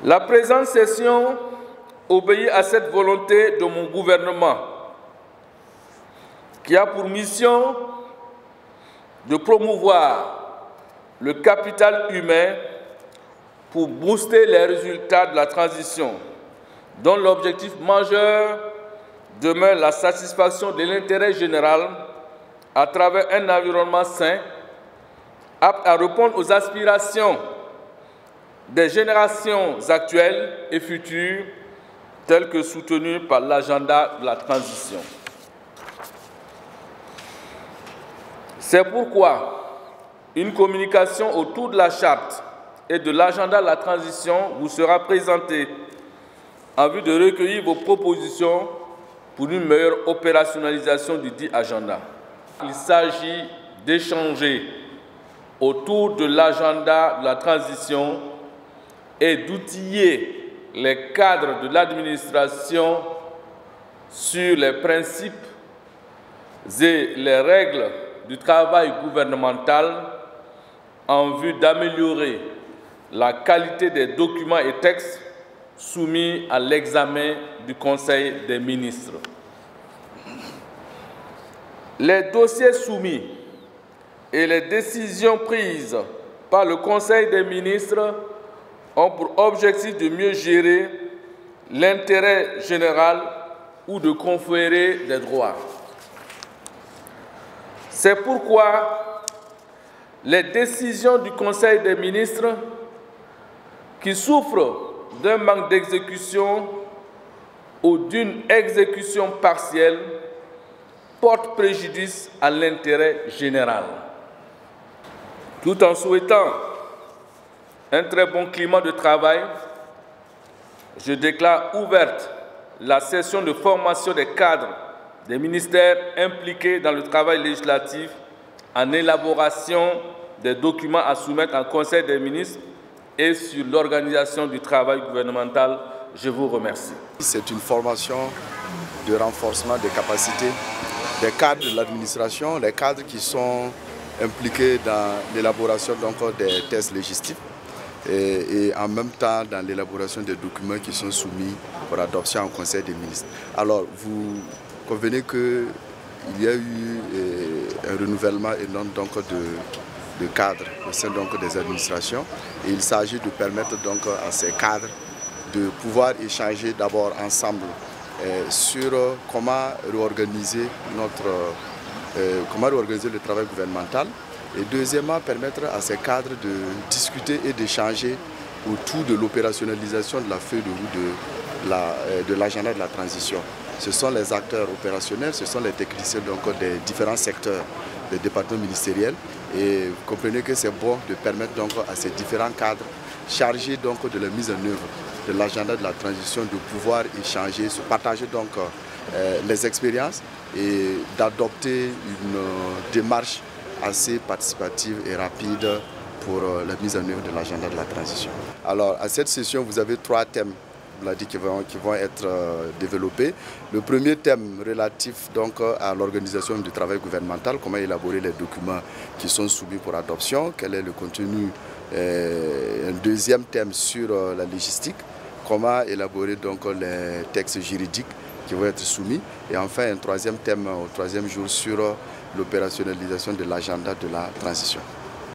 La présente session obéit à cette volonté de mon gouvernement qui a pour mission de promouvoir le capital humain pour booster les résultats de la transition, dont l'objectif majeur demeure la satisfaction de l'intérêt général à travers un environnement sain, apte à répondre aux aspirations des générations actuelles et futures, telles que soutenues par l'agenda de la transition. C'est pourquoi une communication autour de la charte et de l'agenda de la transition vous sera présentée en vue de recueillir vos propositions pour une meilleure opérationnalisation du dit agenda. Il s'agit d'échanger autour de l'agenda de la transition et d'outiller les cadres de l'administration sur les principes et les règles du travail gouvernemental en vue d'améliorer la qualité des documents et textes soumis à l'examen du Conseil des ministres. Les dossiers soumis et les décisions prises par le Conseil des ministres ont pour objectif de mieux gérer l'intérêt général ou de conférer des droits. C'est pourquoi les décisions du Conseil des ministres qui souffrent d'un manque d'exécution ou d'une exécution partielle portent préjudice à l'intérêt général. Tout en souhaitant un très bon climat de travail, je déclare ouverte la session de formation des cadres des ministères impliqués dans le travail législatif en élaboration des documents à soumettre en Conseil des ministres et sur l'organisation du travail gouvernemental. Je vous remercie. C'est une formation de renforcement des capacités des cadres de l'administration, les cadres qui sont impliqués dans l'élaboration des tests législatifs et en même temps dans l'élaboration des documents qui sont soumis pour adoption au Conseil des ministres. Alors, vous convenez qu'il y a eu un renouvellement énorme de cadres au sein des administrations et il s'agit de permettre à ces cadres de pouvoir échanger d'abord ensemble sur comment réorganiser le travail gouvernemental et deuxièmement permettre à ces cadres de discuter et d'échanger autour de l'opérationnalisation de la feuille de route de l'agenda de la transition. Ce sont les acteurs opérationnels, ce sont les techniciens des différents secteurs des départements ministériels et vous comprenez que c'est bon de permettre à ces différents cadres chargés de la mise en œuvre de l'agenda de la transition de pouvoir échanger, se partager les expériences et d'adopter une démarche assez participative et rapide pour la mise en œuvre de l'agenda de la transition. Alors à cette session, vous avez 3 thèmes qui vont être développés. Le premier thème relatif à l'organisation du travail gouvernemental, comment élaborer les documents qui sont soumis pour adoption, quel est le contenu. Un deuxième thème sur la logistique, comment élaborer les textes juridiques qui vont être soumis. Et enfin un troisième thème au troisième jour sur l'opérationnalisation de l'agenda de la transition.